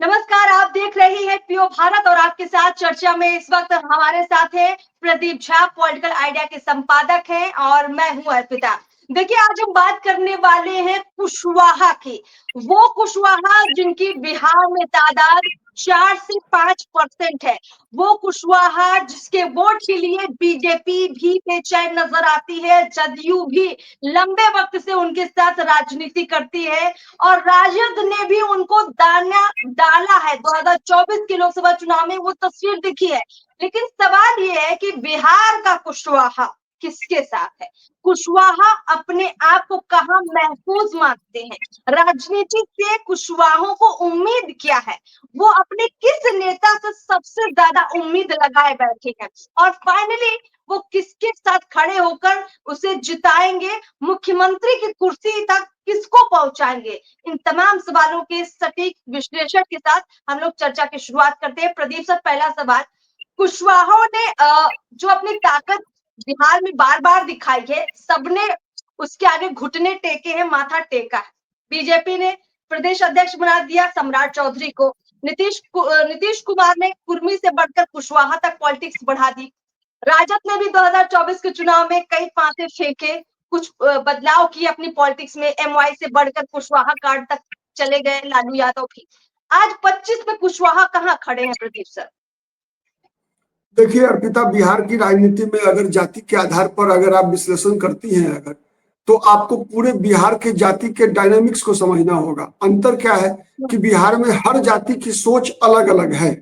नमस्कार, आप देख रही हैं पीओ भारत और आपके साथ चर्चा में इस वक्त हमारे साथ है प्रदीप झा, पॉलिटिकल आइडिया के संपादक हैं और मैं हूं अर्पिता। देखिए, आज हम बात करने वाले हैं कुशवाहा की। वो कुशवाहा जिनकी बिहार में तादाद 4 से 5% है। वो कुशवाहा जिसके वोट के लिए बीजेपी भी बेचैन नजर आती है, जदयू भी लंबे वक्त से उनके साथ राजनीति करती है और राजद ने भी उनको दाना डाला है। 2024 के लोकसभा चुनाव में वो तस्वीर दिखी है। लेकिन सवाल ये है कि बिहार का कुशवाहा किसके साथ है? कुशवाहा अपने आप को कहाँ महफूज मानते हैं? राजनीति से कुशवाहों को उम्मीद क्या है? वो अपने किस नेता से सबसे ज्यादा उम्मीद लगाए बैठे हैं? और फाइनली वो किसके साथ खड़े होकर उसे जिताएंगे? मुख्यमंत्री की कुर्सी तक किसको पहुंचाएंगे? इन तमाम सवालों के सटीक विश्लेषण के साथ हम लोग चर्चा की शुरुआत करते हैं। प्रदीप सर, पहला सवाल, कुशवाहा ने जो अपनी ताकत बिहार में बार बार दिखाई है, सबने उसके आगे घुटने टेके हैं, माथा टेका है। बीजेपी ने प्रदेश अध्यक्ष बना दिया सम्राट चौधरी को। नीतीश कुमार ने कुर्मी से बढ़कर कुशवाहा तक पॉलिटिक्स बढ़ा दी। राजद ने भी 2024 के चुनाव में कई फांसे फेंके, कुछ बदलाव किए अपनी पॉलिटिक्स में। एमवाई से बढ़कर कुशवाहा कार्ड तक चले गए लालू यादव भी। आज 25 में कुशवाहा कहाँ खड़े हैं प्रदीप सर? देखिए अर्पिता, बिहार की राजनीति में अगर जाति के आधार पर अगर आप विश्लेषण करती हैं अगर, तो आपको पूरे बिहार के जाति के डायनामिक्स को समझना होगा। अंतर क्या है कि बिहार में हर जाति की सोच अलग अलग है।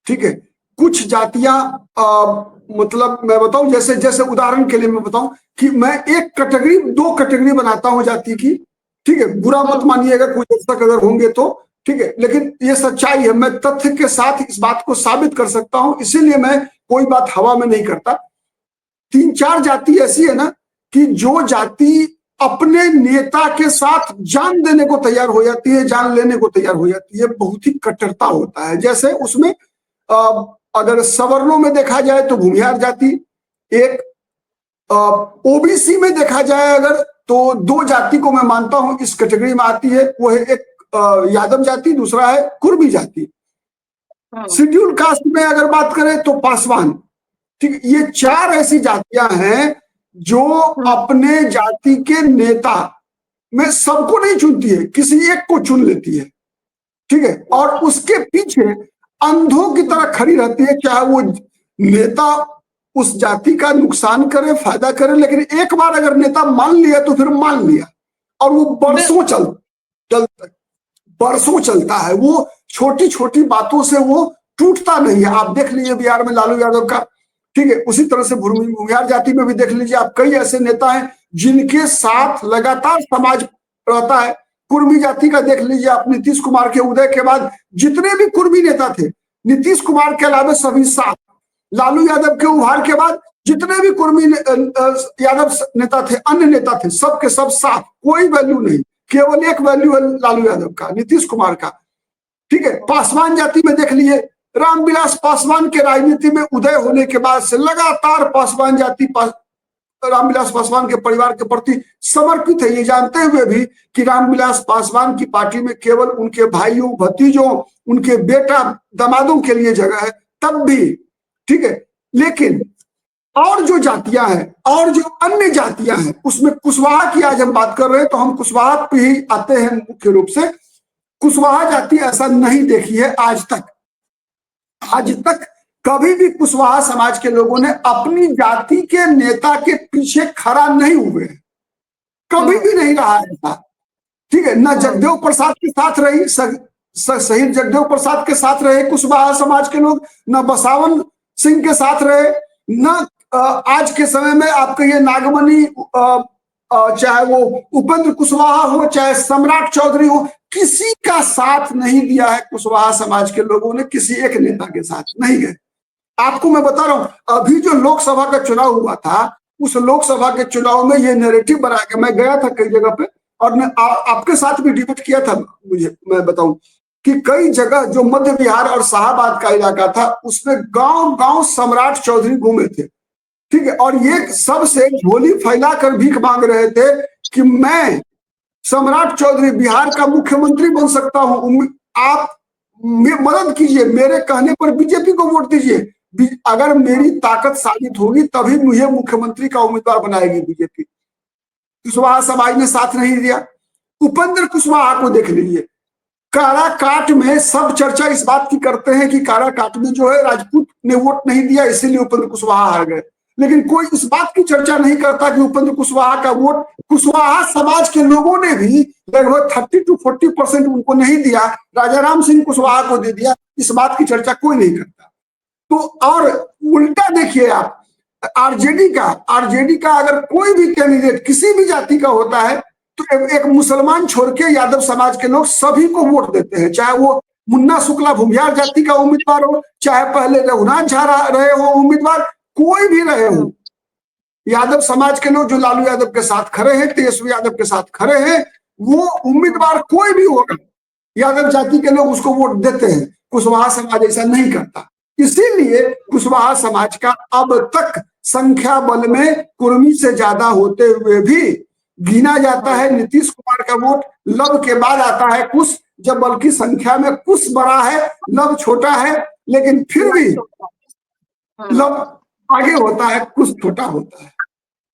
ठीक है, कुछ जातियां मतलब मैं बताऊं, जैसे जैसे उदाहरण के लिए मैं बताऊं कि मैं एक कैटेगरी, दो कैटेगरी बनाता हूं जाति की। ठीक है, बुरा मत मानिएगा कोई दर्शक अगर होंगे तो। ठीक है, लेकिन ये सच्चाई है, मैं तथ्य के साथ इस बात को साबित कर सकता हूं, इसीलिए मैं कोई बात हवा में नहीं करता। 3-4 जाति ऐसी है ना कि जो जाति अपने नेता के साथ जान देने को तैयार हो जाती है, जान लेने को तैयार हो जाती है। बहुत ही कट्टरता होता है। जैसे उसमें अगर सवर्णों में देखा जाए तो भूमिहार जाति एक, ओबीसी में देखा जाए अगर तो दो जाति को मैं मानता हूं इस कैटेगरी में आती है। वो है एक यादव जाति, दूसरा है कुर्मी जाति। शेड्यूल कास्ट में अगर बात करें तो पासवान। ठीक, ये 4 ऐसी जातियां हैं जो अपने जाति के नेता में सबको नहीं चुनती है, किसी एक को चुन लेती है। ठीक है, और उसके पीछे अंधों की तरह खड़ी रहती है, चाहे वो नेता उस जाति का नुकसान करे, फायदा करे, लेकिन एक बार अगर नेता मान लिया तो फिर मान लिया, और वो बरसों चलता है। वो छोटी छोटी बातों से वो टूटता नहीं है। आप देख लीजिए बिहार में लालू यादव का। ठीक है, उसी तरह से भूमिहार जाति में भी देख लीजिए आप, कई ऐसे नेता हैं जिनके साथ लगातार समाज रहता है। कुर्मी जाति का देख लीजिए आप, नीतीश कुमार के उदय के बाद जितने भी कुर्मी नेता थे, नीतीश कुमार के अलावा सभी साथ। लालू यादव के उभार के बाद जितने भी कुर्मी यादव नेता थे, अन्य नेता थे, सबके सब साथ, कोई वैल्यू नहीं। केवल एक वैल्यू है लालू यादव का, नीतीश कुमार का। ठीक है, पासवान जाति में देख लीजिए, रामविलास पासवान के राजनीति में उदय होने के बाद से लगातार पासवान जाति रामविलास पासवान के परिवार के प्रति समर्पित है, ये जानते हुए भी कि रामविलास पासवान की पार्टी में केवल उनके भाइयों, भतीजों, उनके बेटा, दामादों के लिए जगह है, तब भी। ठीक है, लेकिन और जो जातियां हैं और जो अन्य जातियां हैं, उसमें कुशवाहा की आज हम बात कर रहे हैं, तो हम कुशवाहा पे ही आते हैं मुख्य रूप से। कुशवाहा जाति ऐसा नहीं देखी है आज तक। आज तक कभी भी कुशवाहा समाज के लोगों ने अपनी जाति के नेता के पीछे खड़ा नहीं हुए, कभी भी नहीं रहा ऐसा। ठीक है, न जगदेव प्रसाद के साथ रही, शहीद जगदेव प्रसाद के साथ रहे कुशवाहा समाज के लोग, न बसावन सिंह के साथ रहे, न आज के समय में आप कहिए नागमणि, चाहे वो उपेंद्र कुशवाहा हो, चाहे सम्राट चौधरी हो, किसी का साथ नहीं दिया है कुशवाहा समाज के लोगों ने, किसी एक नेता के साथ नहीं गए। आपको मैं बता रहा हूं, अभी जो लोकसभा का चुनाव हुआ था, उस लोकसभा के चुनाव में ये नैरेटिव बनाया गया। मैं गया था कई जगह पे और मैं आपके साथ भी डिबेट किया था। मुझे मैं बताऊं कि कई जगह जो मध्य बिहार और शाहबाद का इलाका था, उसमें गांव गांव सम्राट चौधरी घूमे थे। ठीक है, और ये सबसे झोली फैलाकर भीख मांग रहे थे कि मैं सम्राट चौधरी बिहार का मुख्यमंत्री बन सकता हूं, आप मदद कीजिए, मेरे कहने पर बीजेपी को वोट दीजिए। अगर मेरी ताकत साबित होगी तभी मुझे मुख्यमंत्री का उम्मीदवार बनाएगी बीजेपी। कुशवाहा समाज ने साथ नहीं दिया। उपेंद्र कुशवाहा को देख लीजिए, काराकाट में सब चर्चा इस बात की करते हैं कि काराकाट में जो है राजपूत ने वोट नहीं दिया इसीलिए उपेंद्र कुशवाहा हार गए, लेकिन कोई इस बात की चर्चा नहीं करता कि उपेंद्र कुशवाहा का वोट कुशवाहा समाज के लोगों ने भी लगभग 30 to 40% उनको नहीं दिया, राजाराम सिंह कुशवाहा को दे दिया। इस बात की चर्चा कोई नहीं करता। तो और उल्टा देखिए आप, आरजेडी का अगर कोई भी कैंडिडेट किसी भी जाति का होता है तो एक मुसलमान छोड़ के यादव समाज के लोग सभी को वोट देते हैं, चाहे वो मुन्ना शुक्ला भूमिहार जाति का उम्मीदवार हो, चाहे पहले रघुनाथ झा रहे हो उम्मीदवार, कोई भी रहे हो, यादव समाज के लोग जो लालू यादव के साथ खड़े हैं, तेजस्वी यादव के साथ खड़े हैं, वो उम्मीदवार कोई भी होगा यादव जाति के लोग उसको वोट देते हैं। कुशवाहा समाज ऐसा नहीं करता, इसीलिए कुशवाहा समाज का अब तक संख्या बल में कुर्मी से ज्यादा होते हुए भी गिना जाता है नीतीश कुमार का वोट। लव के बाद आता है कुश, जब बल्कि संख्या में कुश बड़ा है, लव छोटा है, लेकिन फिर भी लव आगे होता है, कुश छोटा होता है।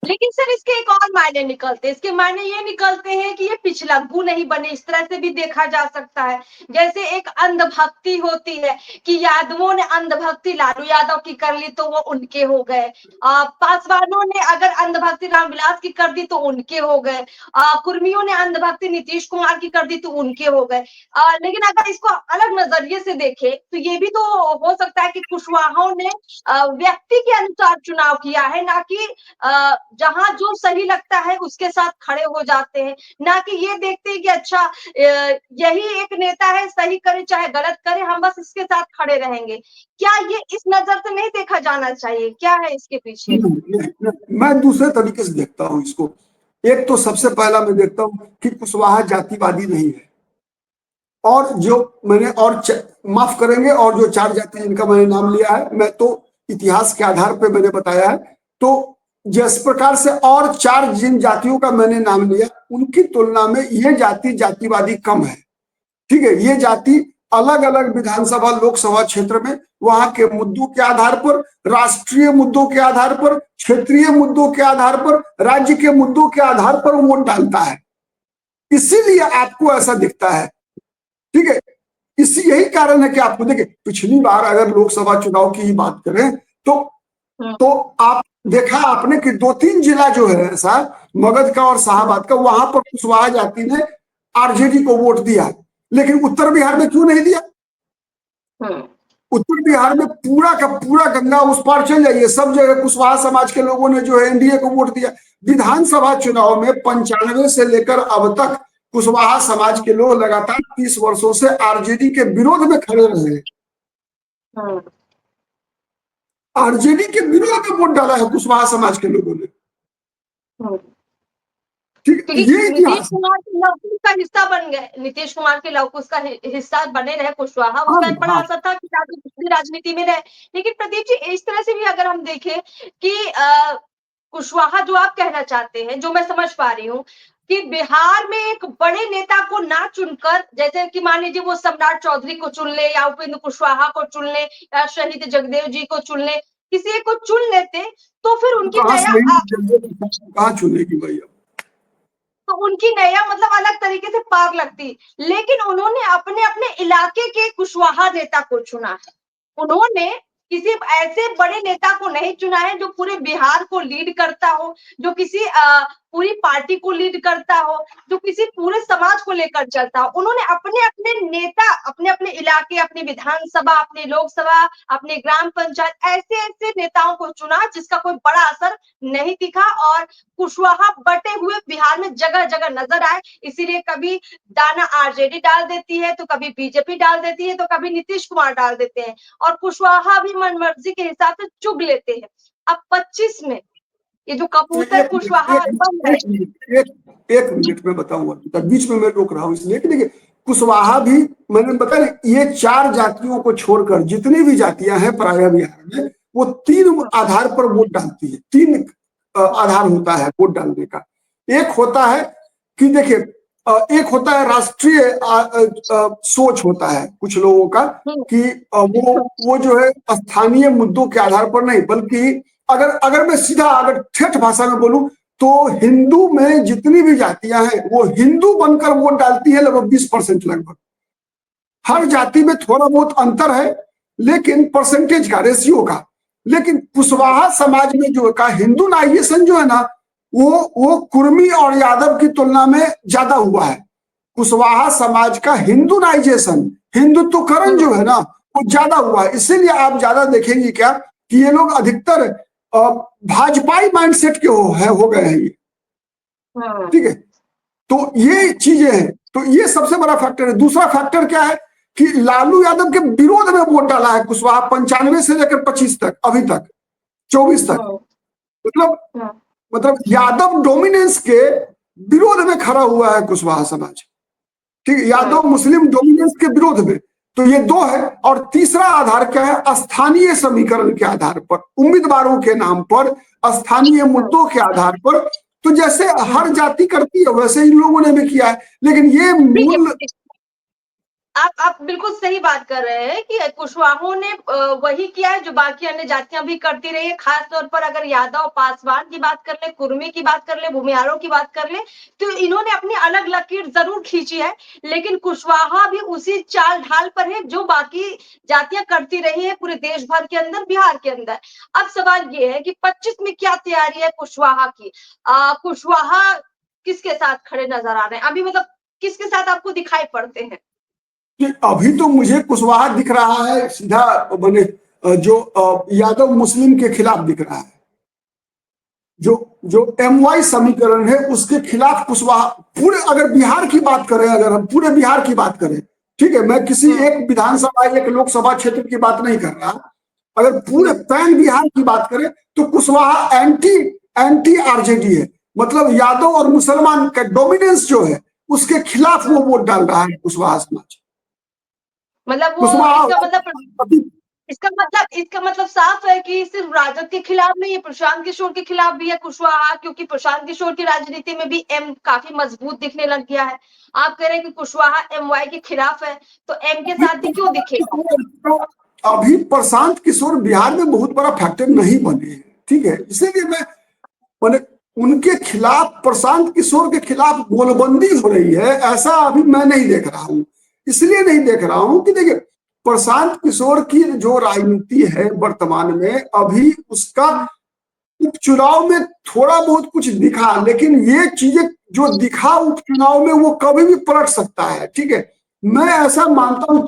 लेकिन सर इसके एक और मायने निकलते हैं, इसके मायने ये निकलते हैं कि ये पिछलग्गू नहीं बने, इस तरह से भी देखा जा सकता है। जैसे एक अंधभक्ति होती है कि यादवों ने अंधभक्ति लालू यादव की कर ली तो वो उनके हो गए, पासवानों ने अगर अंधभक्ति रामविलास की कर दी तो उनके हो गए, कुर्मियों ने अंधभक्ति नीतीश कुमार की कर दी तो उनके हो गए। लेकिन अगर इसको अलग नजरिए से देखे तो ये भी तो हो सकता है कि कुशवाहाओं ने व्यक्ति के अनुसार चुनाव किया है, ना कि जहां जो सही लगता है उसके साथ खड़े हो जाते हैं, ना कि ये देखते हैं कि अच्छा यही एक नेता है, सही करे चाहे गलत करे, हम बस इसके साथ खड़े रहेंगे। क्या ये इस नजर से नहीं देखा जाना चाहिए? क्या है इसके पीछे? मैं दूसरे तरीके से देखता हूं इसको। एक तो सबसे पहला मैं देखता हूं कि कुशवाहा जातिवादी नहीं है, और जो मैंने माफ करेंगे, और जो 4 जाति जिनका मैंने नाम लिया है, मैं तो इतिहास के आधार पर मैंने बताया है, तो जिस प्रकार से और 4 जिन जातियों का मैंने नाम लिया उनकी तुलना में ये जाति जातिवादी कम है। ठीक है, ये जाति अलग अलग विधानसभा लोकसभा क्षेत्र में वहां के मुद्दों के आधार पर, राष्ट्रीय मुद्दों के आधार पर, क्षेत्रीय मुद्दों के आधार पर, राज्य के मुद्दों के आधार पर वोट डालता है, इसीलिए आपको ऐसा दिखता है। ठीक है, यही कारण है कि आपको देखिए पिछली बार अगर लोकसभा चुनाव की बात करें तो आप देखा आपने कि 2-3 जिला जो है ऐसा, मगध का और शाहाबाद का, वहां पर कुशवाहा जाति ने आरजेडी को वोट दिया, लेकिन उत्तर बिहार में क्यों नहीं दिया? उत्तर बिहार में पूरा का पूरा गंगा उस पार चल जाइए, सब जगह कुशवाहा समाज के लोगों ने जो है एनडीए को वोट दिया। विधानसभा चुनाव में 95 से लेकर अब तक कुशवाहा समाज के लोग लगातार 30 वर्षों से आरजेडी के विरोध में खड़े रहे, आरजेडी के विरोध में वोट डाला है कुशवाहा समाज के लोगों ने। ठीक, ये नीतीश कुमार के लवकुश का हिस्सा बन गए, नीतीश कुमार के लवकुश का हिस्सा बने रहे कुशवाहा, उसका एक बड़ा असर था कि राजनीति में रहे। लेकिन प्रदीप जी इस तरह से भी अगर हम देखें कि कुशवाहा जो आप कहना चाहते हैं, जो मैं समझ पा रही हूँ कि बिहार में एक बड़े नेता को ना चुनकर, जैसे कि मान लीजिए वो सम्राट चौधरी को चुन ले या उपेंद्र कुशवाहा को चुन ले या शहीद जगदेव जी को चुन ले, किसी एक को चुन लेते तो फिर उनकी कहाँ चुनेगी भैया, तो उनकी नया मतलब अलग तरीके से पार लगती। लेकिन उन्होंने अपने अपने इलाके के कुशवाहा नेता को चुना है, उन्होंने किसी ऐसे बड़े नेता को नहीं चुना है जो पूरे बिहार को लीड करता हो, जो किसी पूरी पार्टी को लीड करता हो, जो किसी पूरे समाज को लेकर चलता हो। उन्होंने अपने अपने नेता, अपने अपने इलाके, अपनी विधानसभा, अपनी लोकसभा, अपने ग्राम पंचायत, ऐसे ऐसे नेताओं को चुना जिसका कोई बड़ा असर नहीं दिखा, और कुशवाहा बटे हुए बिहार में जगह जगह नजर आए। इसीलिए कभी दाना आरजेडी डाल देती है, तो कभी बीजेपी डाल देती है, तो कभी नीतीश कुमार डाल देते हैं, और कुशवाहा भी मनमर्जी के हिसाब से चुग लेते हैं। अब 25 में ये जो कबूतर कुशवाहा बन है, एक मिनट में बताऊंगा, बीच में मैं रोक रहा हूँ इसलिए कि देखिए कुशवाहा भी, मैंने बताया ये 4 जातियों को छोड़कर जितनी भी जातियां हैं प्राय बिहार में, वो 3 आधार पर वोट डालती है। 3 आधार होता है वोट डालने का। एक होता है कि देखिए एक होता है राष्ट्रीय सोच होता है कुछ लोगों का कि वो जो है स्थानीय मुद्दों के आधार पर नहीं, बल्कि अगर मैं सीधा अगर ठेठ भाषा में बोलूं तो हिंदू में जितनी भी जातियां हैं वो हिंदू बनकर वोट डालती है लगभग 20% लगभग। हर जाति में थोड़ा बहुत अंतर है लेकिन परसेंटेज का, रेशियो का। लेकिन कुशवाहा समाज में जो का हिंदूनाइजेशन जो है ना वो कुर्मी और यादव की तुलना में ज्यादा हुआ है। कुशवाहा समाज का हिंदूनाइजेशन, हिंदुत्वकरण जो है ना वो ज्यादा हुआ है। इसीलिए आप ज्यादा देखेंगे क्या कि ये लोग अधिकतर भाजपाई माइंडसेट के हो गए हैं ये, ठीक है। तो ये चीजें हैं, तो ये सबसे बड़ा फैक्टर है। दूसरा फैक्टर क्या है कि लालू यादव के विरोध में वोट डाला है कुशवाहा 95 से लेकर 25 तक, अभी तक 24 तक, मतलब यादव डोमिनेंस के विरोध में खड़ा हुआ है कुशवाहा समाज, ठीक है, यादव मुस्लिम डोमिनेंस के विरोध में। तो ये दो है। और तीसरा आधार क्या है, स्थानीय समीकरण के आधार पर, उम्मीदवारों के नाम पर, स्थानीय मुद्दों के आधार पर। तो जैसे हर जाति करती है वैसे इन लोगों ने भी किया है। लेकिन ये मूल आप बिल्कुल सही बात कर रहे हैं कि कुशवाहों ने वही किया है जो बाकी अन्य जातियां भी करती रही है। खास तौर पर अगर यादव पासवान की बात कर ले, कुर्मी की बात कर ले, भूमिहारों की बात कर ले, तो इन्होंने अपनी अलग लकीर जरूर खींची है। लेकिन कुशवाहा भी उसी चाल ढाल पर है जो बाकी जातियां करती रही है पूरे देश भर के अंदर, बिहार के अंदर। अब सवाल ये है कि 25 में क्या तैयारी है कुशवाहा की? कुशवाहा किसके साथ खड़े नजर आ रहे हैं अभी, मतलब किसके साथ आपको दिखाई पड़ते हैं? कि अभी तो मुझे कुशवाहा दिख रहा है सीधा, मैंने जो यादव मुस्लिम के खिलाफ दिख रहा है। जो MY समीकरण है उसके खिलाफ कुशवाहा, पूरे अगर बिहार की बात करें, अगर हम पूरे बिहार की बात करें, ठीक है, मैं किसी एक विधानसभा एक लोकसभा क्षेत्र की बात नहीं कर रहा, अगर पूरे पैन बिहार की बात करें तो कुशवाहा एंटी RJD है। मतलब यादव और मुसलमान का डोमिनेंस जो है उसके खिलाफ वो वोट डाल रहा है कुशवाहा समाज। मतलब वो इसका मतलब साफ है कि सिर्फ राजद के खिलाफ नहीं है, प्रशांत किशोर के खिलाफ भी है कुशवाहा, क्योंकि प्रशांत किशोर की राजनीति में भी M काफी मजबूत दिखने लग गया है। आप कह रहे हैं कि कुशवाहा MY के खिलाफ है, तो M के साथ भी क्यों दिखेगा? अभी प्रशांत किशोर बिहार में बहुत बड़ा फैक्टर नहीं बने हैं, ठीक है, इसीलिए मैंने उनके खिलाफ, प्रशांत किशोर के खिलाफ गोलबंदी हो रही है ऐसा अभी मैं नहीं देख रहा हूं। इसलिए नहीं देख रहा हूं कि देखिए प्रशांत किशोर की जो राजनीति है वर्तमान में, अभी उसका उपचुनाव में थोड़ा बहुत कुछ दिखा, लेकिन ये चीजें जो दिखा उपचुनाव में वो कभी भी पलट सकता है, ठीक है। मैं ऐसा मानता हूं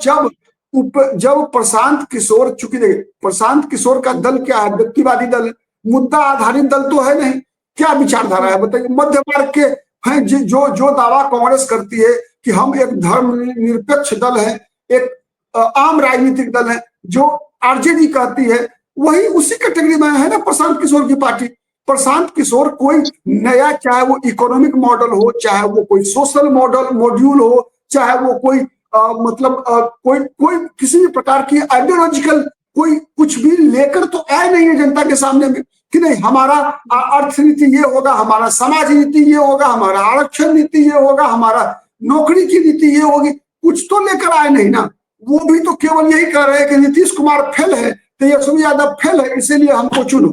जब प्रशांत किशोर, चूंकि देखिए प्रशांत किशोर का दल क्या है, व्यक्तिवादी दल, मुद्दा आधारित दल तो है नहीं। क्या विचारधारा है बताइए? मध्य मार्ग के हैं जो दावा कांग्रेस करती है कि हम एक धर्मनिरपेक्ष दल है, एक आम राजनीतिक दल है, जो RJD कहती है, वही उसी कैटेगरी में है ना प्रशांत किशोर की पार्टी। प्रशांत किशोर कोई नया, चाहे वो इकोनॉमिक मॉडल हो, चाहे वो कोई सोशल मॉड्यूल हो, चाहे वो कोई कोई किसी भी प्रकार की आइडियोलॉजिकल कोई कुछ भी लेकर तो आए नहीं है जनता के सामने में कि नहीं हमारा अर्थ नीति ये होगा, हमारा समाज नीति ये होगा, हमारा आरक्षण नीति ये होगा, हमारा नौकरी की नीति ये होगी। कुछ तो लेकर आए नहीं ना। वो भी तो केवल यही कह रहे हैं कि नीतीश कुमार फेल है, तेजस्वी यादव फेल है, इसीलिए हमको चुनो।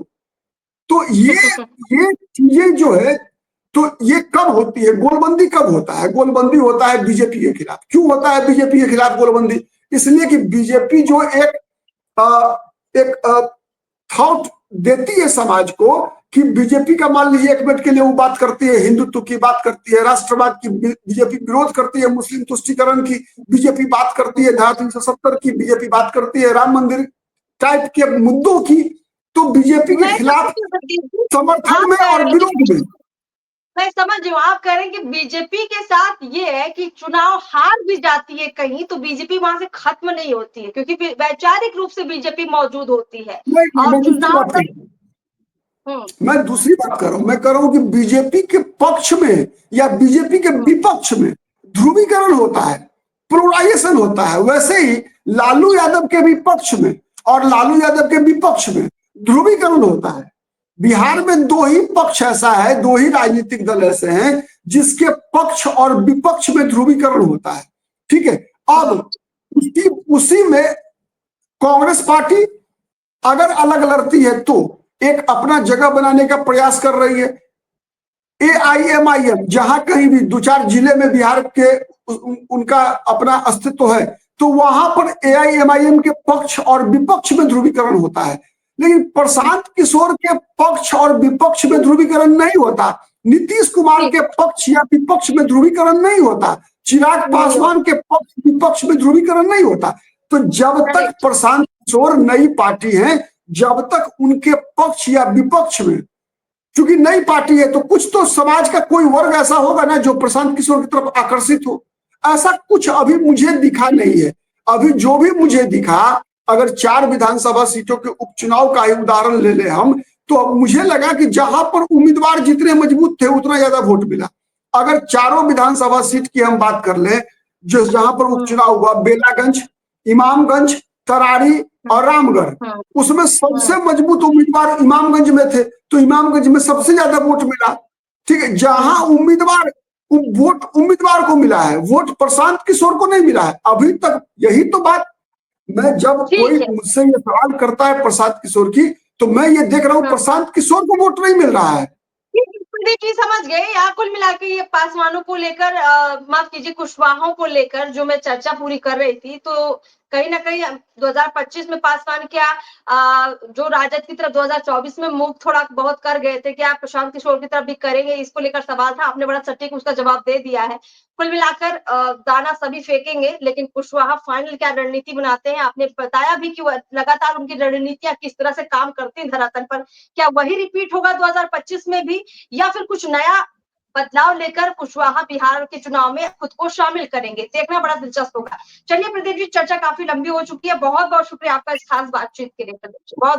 तो ये चीजें जो है, तो ये कब होती है गोलबंदी? कब होता है गोलबंदी? होता है बीजेपी के खिलाफ। क्यों होता है बीजेपी के खिलाफ गोलबंदी? इसलिए कि बीजेपी जो एक थॉट देती है समाज को कि बीजेपी का, मान लीजिए एक मिनट के लिए वो बात करती है, हिंदुत्व की बात करती है, राष्ट्रवाद की बीजेपी विरोध करती है, मुस्लिम तुष्टीकरण की बीजेपी बात करती है, धारा 370 की बीजेपी बात करती है, राम मंदिर टाइप के मुद्दों की, तो बीजेपी के खिलाफ समर्थन में और विरोध में। मैं समझ रही हूँ, आप कह रहे हैं कि बीजेपी के साथ ये है कि चुनाव हार भी जाती है कहीं तो बीजेपी वहां से खत्म नहीं होती है, क्योंकि वैचारिक रूप से बीजेपी मौजूद होती है। और चुनाव मैं दूसरी बात कर रहा हूं, मैं कह रहा हूं कि बीजेपी के पक्ष में या बीजेपी के विपक्ष में ध्रुवीकरण होता है, पोलराइजेशन होता है। वैसे ही लालू यादव के विपक्ष में और लालू यादव के विपक्ष में ध्रुवीकरण होता है। बिहार में दो ही पक्ष ऐसा है, दो ही राजनीतिक दल ऐसे हैं जिसके पक्ष और विपक्ष में ध्रुवीकरण होता है। ठीक है, अब उसी में कांग्रेस पार्टी अगर अलग लड़ती है तो एक अपना जगह बनाने का प्रयास कर रही है। AIMIM जहां कहीं भी दो चार जिले में बिहार के उनका अपना अस्तित्व है, तो वहां पर AIMIM के पक्ष और विपक्ष में ध्रुवीकरण होता है। लेकिन प्रशांत किशोर के पक्ष और विपक्ष में ध्रुवीकरण नहीं होता, नीतीश कुमार के पक्ष या विपक्ष में ध्रुवीकरण नहीं होता, चिराग पासवान के पक्ष विपक्ष में ध्रुवीकरण नहीं होता। तो जब तक प्रशांत किशोर नई पार्टी है, जब तक उनके पक्ष या विपक्ष में, क्योंकि नई पार्टी है तो कुछ तो समाज का कोई वर्ग ऐसा होगा ना जो प्रशांत किशोर की तरफ आकर्षित हो, ऐसा कुछ अभी मुझे दिखा नहीं है। अभी जो भी मुझे दिखा, अगर 4 विधानसभा सीटों के उपचुनाव का ही उदाहरण ले ले हम, तो मुझे लगा कि जहां पर उम्मीदवार जितने मजबूत थे उतना ज्यादा वोट मिला। अगर चारों विधानसभा सीट की हम बात कर ले, जो जहां पर उपचुनाव हुआ, बेलागंज, इमामगंज, तरारी और रामगढ़, उसमें सबसे मजबूत उम्मीदवार इमामगंज में थे, तो इमामगंज में सबसे ज्यादा वोट मिला। ठीक है, जहां वोट उम्मीदवार को मिला है, वोट प्रशांत किशोर को नहीं मिला है अभी तक। यही तो बात, मैं जब कोई मुझसे ये सवाल करता है प्रशांत किशोर की, तो मैं ये देख रहा हूँ प्रशांत किशोर को वोट नहीं मिल रहा है। देखिए समझ गए, यहाँ कुल मिला के ये पासवानों को लेकर, माफ कीजिए कुशवाहों को लेकर जो मैं चर्चा पूरी कर रही थी, तो कहीं ना कहीं 2025 में पासवान क्या जो राजद की तरफ 2024 में मूव थोड़ा बहुत कर गए थे, क्या प्रशांत किशोर की तरफ भी करेंगे, इसको लेकर सवाल था। आपने बड़ा सटीक उसका जवाब दे दिया है। कुल मिलाकर दाना सभी फेंकेंगे, लेकिन कुशवाहा फाइनल क्या रणनीति बनाते हैं, आपने बताया भी कि लगातार उनकी रणनीतियां किस तरह से काम करती हैं धरातल पर। क्या वही रिपीट होगा 2025 में भी, या फिर कुछ नया बदलाव लेकर कुशवाहा बिहार के चुनाव में खुद को शामिल करेंगे? देखना बड़ा दिलचस्प होगा। चलिए प्रदीप जी, चर्चा काफी लंबी हो चुकी है। बहुत बहुत शुक्रिया आपका इस खास बातचीत के लिए। बहुत